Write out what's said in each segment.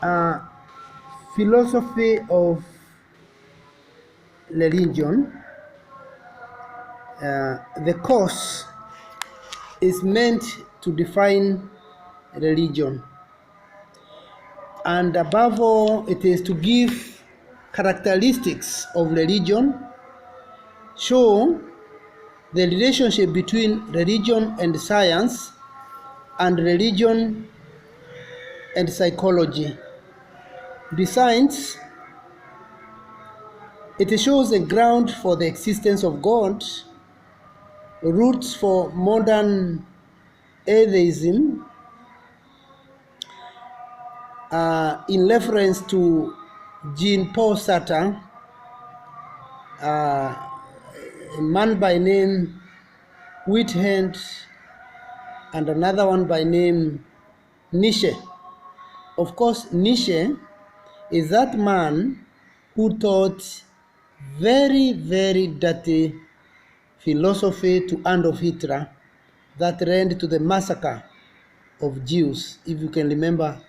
uh, philosophy of religion. The course is meant to define religion, and above all, it is to give characteristics of religion, show the relationship between religion and science, and religion and psychology. Besides, it shows a ground for the existence of God, roots for modern atheism, in reference to Jean-Paul Sartre, a man by name Whitehead, and another one by name Nietzsche. Of course, Nietzsche is that man who taught very, very dirty philosophy to Adolf Hitler that led to the massacre of Jews. If you can remember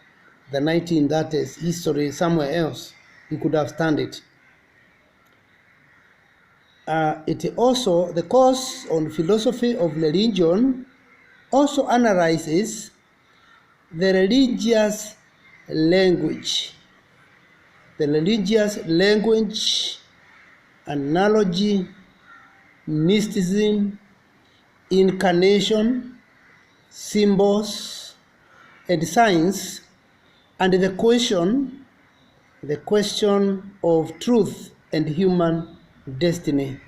the 1930s history somewhere else, you could have studied it. It also, the course on philosophy of religion also analyzes the religious language, analogy, mysticism, incarnation, symbols, and science, and the question of truth and human destiny.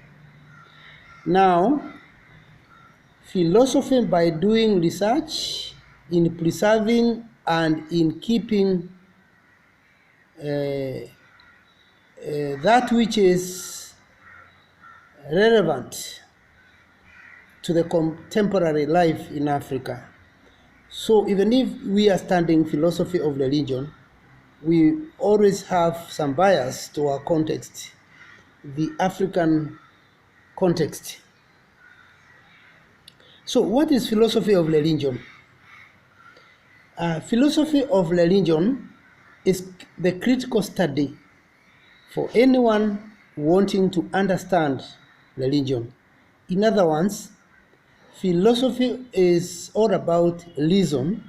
Now, philosophy, by doing research in preserving and in keeping that which is relevant to the contemporary life in Africa. So even if we are studying philosophy of religion, we always have some bias to our context, the African context. So what is philosophy of religion? Philosophy of religion is the critical study for anyone wanting to understand religion. In other words, philosophy is all about reason,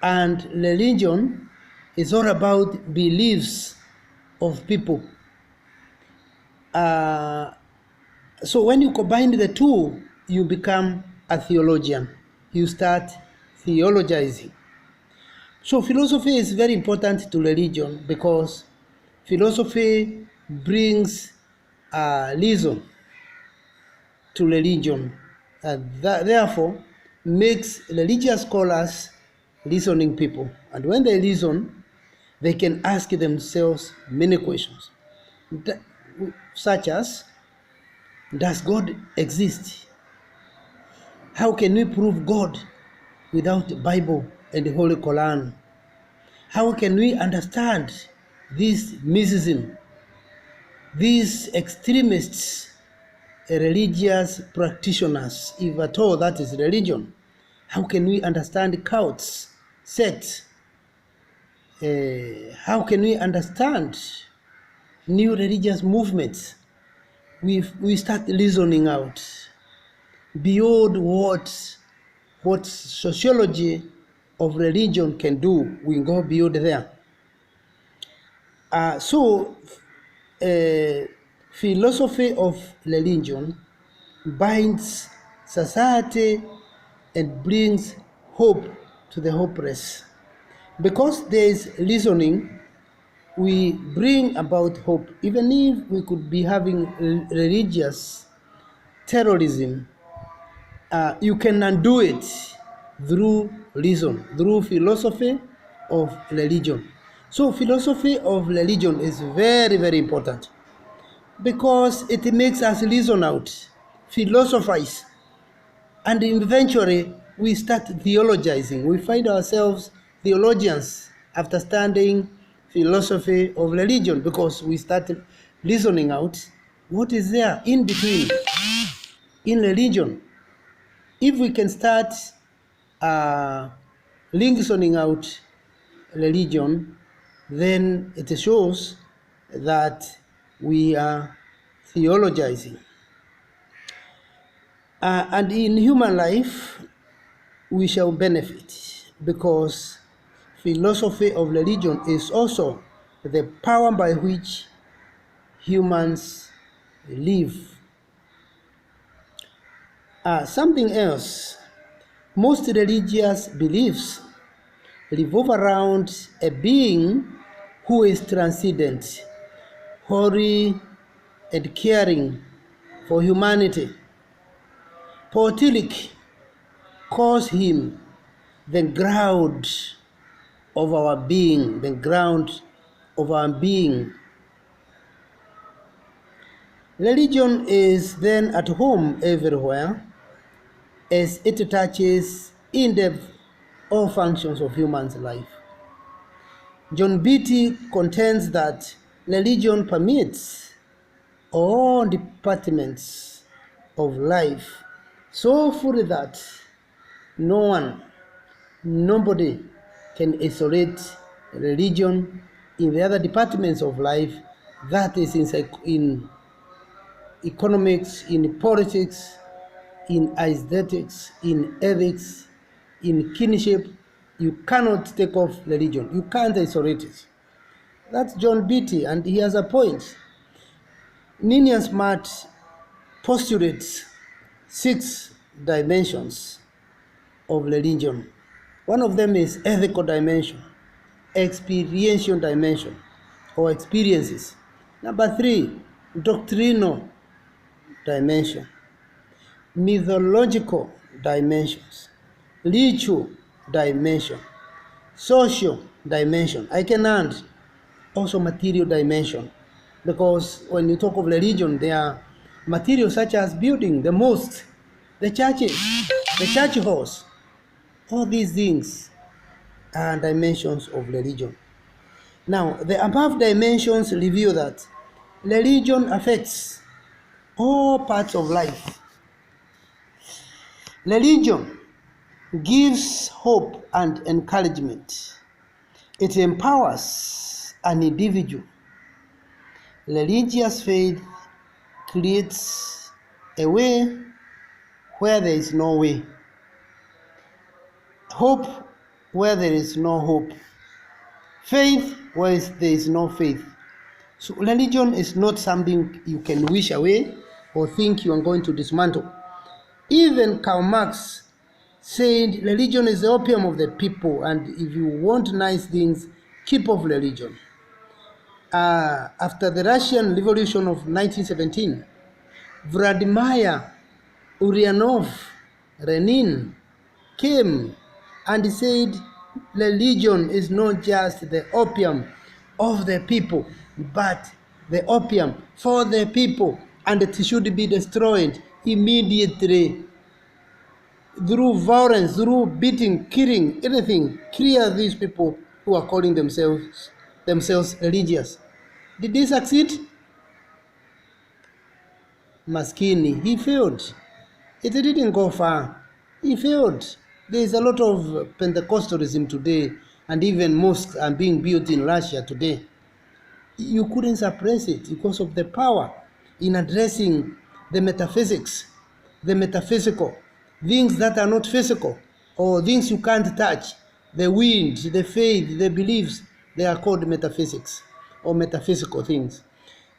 and religion is all about beliefs of people. So when you combine the two, you become a theologian. You start theologizing. So philosophy is very important to religion because philosophy brings reason to religion, and therefore makes religious scholars reasoning people. And when they reason, they can ask themselves many questions, such as, does God exist? How can we prove God without the Bible and the Holy Quran? How can we understand this mysticism, these extremists, religious practitioners, if at all that is religion? How can we understand cults, sects? How can we understand new religious movements? We start reasoning out beyond what sociology of religion can do. We go beyond there. So philosophy of religion binds society and brings hope to the hopeless. Because there is reasoning, we bring about hope. Even if we could be having religious terrorism, you can undo it through reason, through philosophy of religion. So philosophy of religion is very, very important because it makes us reason out, philosophize, and eventually we start theologizing. We find ourselves theologians after studying philosophy of religion because we start reasoning out what is there in between in religion. If we can start reasoning out religion, then it shows that we are theologizing. And in human life, we shall benefit, because philosophy of religion is also the power by which humans live. Something else, most religious beliefs revolve around a being who is transcendent, holy, and caring for humanity. Paul Tillich calls him the ground of our being, the ground of our being. Religion is then at home everywhere, as it touches in depth all functions of human's life. John Beatty contends that religion permeates all departments of life so fully that nobody can isolate religion in the other departments of life, that is in economics, in politics, in aesthetics, in ethics, in kinship. You cannot take off religion. You can't isolate it. That's John Beatty, and he has a point. Ninian Smart postulates 6 dimensions of religion. One of them is ethical dimension, experiential dimension, or experiences. Number 3, doctrinal dimension, mythological dimensions, ritual dimension, social dimension. I can add also material dimension, because when you talk of religion, there are materials such as building, the mosque, the churches, the church halls. All these things are dimensions of religion. Now, the above dimensions reveal that religion affects all parts of life. Religion gives hope and encouragement. It empowers an individual. Religious faith creates a way where there is no way, hope where there is no hope, faith where there is no faith. So religion is not something you can wish away or think you are going to dismantle. Even Karl Marx said religion is the opium of the people, and if you want nice things, keep off religion. After the Russian Revolution of 1917, Vladimir Ulyanov Lenin came and said religion is not just the opium of the people, but the opium for the people, and it should be destroyed immediately through violence, through beating, killing, anything. Clear these people who are calling themselves religious. Did he succeed? Maskini, he failed. It didn't go far. He failed. There is a lot of Pentecostalism today, and even mosques are being built in Russia today. You couldn't suppress it because of the power in addressing the metaphysics, the metaphysical, things that are not physical, or things you can't touch, the wind, the faith, the beliefs. They are called metaphysics or metaphysical things.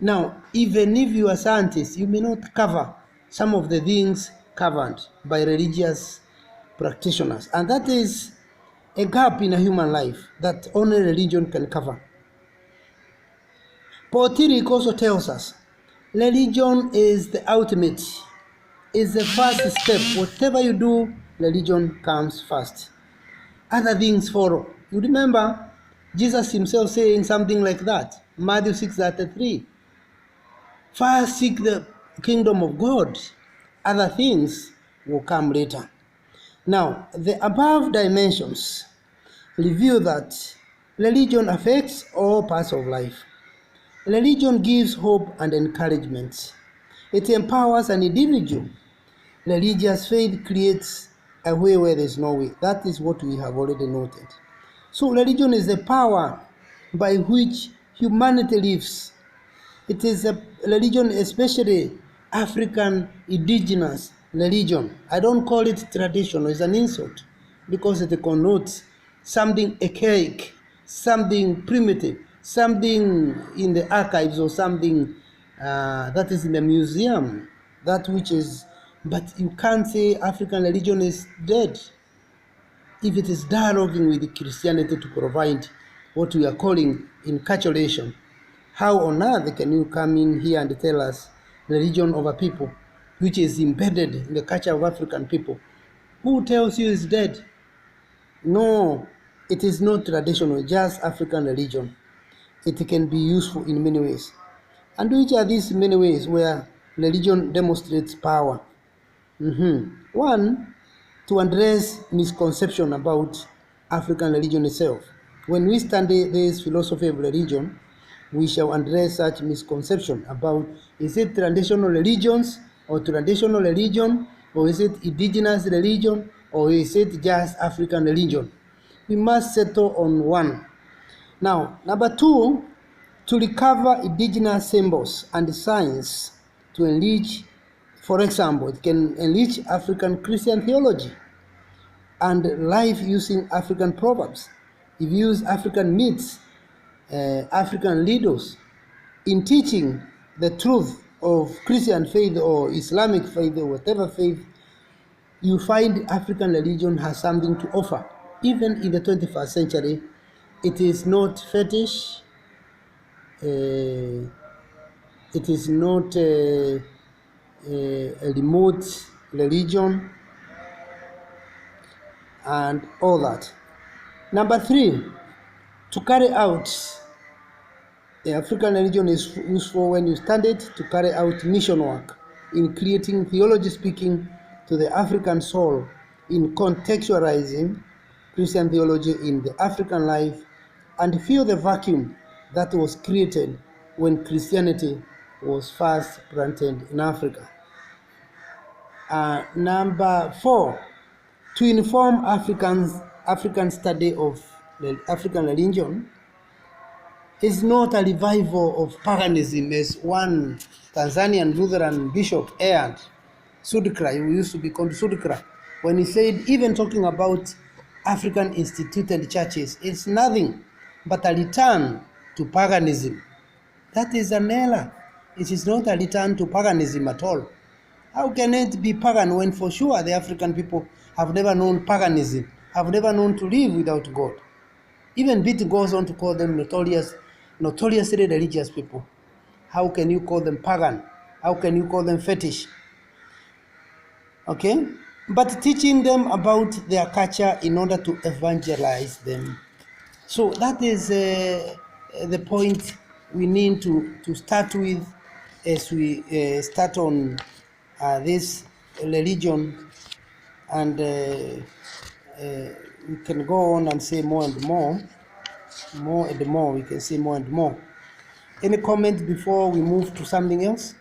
Now, even if you are scientists, you may not cover some of the things covered by religious practitioners, and that is a gap in a human life that only religion can cover. Paul Tillich also tells us religion is the ultimate, is the first step. Whatever you do, religion comes first. Other things follow. You remember Jesus himself saying something like that, Matthew 6:33. First seek the kingdom of God. Other things will come later. Now, the above dimensions reveal that religion affects all parts of life. Religion gives hope and encouragement. It empowers an individual. Religious faith creates a way where there is no way. That is what we have already noted. So religion is the power by which humanity lives. It is a religion, especially African indigenous religion. I don't call it traditional, it's an insult because it connotes something archaic, something primitive, something in the archives or something that is in the museum, that which is, but you can't say African religion is dead if it is dialoguing with Christianity to provide what we are calling enculturation. How on earth can you come in here and tell us religion of a people which is embedded in the culture of African people? Who tells you it's dead? No, it is not traditional, just African religion. It can be useful in many ways. And which are these many ways where religion demonstrates power? One, to address misconception about African religion itself. When we study this philosophy of religion, we shall address such misconception about, is it traditional religions or traditional religion, or is it indigenous religion, or is it just African religion? We must settle on one. Now, number two, to recover indigenous symbols and signs to enrich, for example, it can enrich African Christian theology and life using African proverbs. If you use African myths, African leaders in teaching the truth of Christian faith or Islamic faith or whatever faith, you find African religion has something to offer. Even in the 21st century, it is not fetish, it is not a remote religion, and all that. Number three, to carry out, the African religion is useful when you study it to carry out mission work in creating theology speaking to the African soul, in contextualizing Christian theology in the African life, and fill the vacuum that was created when Christianity was first planted in Africa. Number four, to inform African study of the African religion is not a revival of paganism as one Tanzanian Lutheran bishop aired, Sudikra, who used to be called Sudikra, when he said, even talking about African instituted churches, it's nothing but a return to paganism. That is an error. It is not a return to paganism at all. How can it be pagan when for sure the African people have never known paganism, have never known to live without God? Even Beatty goes on to call them notoriously religious people. How can you call them pagan? How can you call them fetish? Okay? But teaching them about their culture in order to evangelize them. So that is the point we need to start with as we start on this religion, and we can go on and say more and more and more, we can say more and more. Any comment before we move to something else?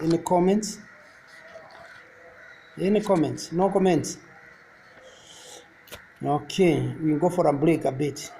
Any comments? Any comments? No comments? Okay, we go for a break a bit.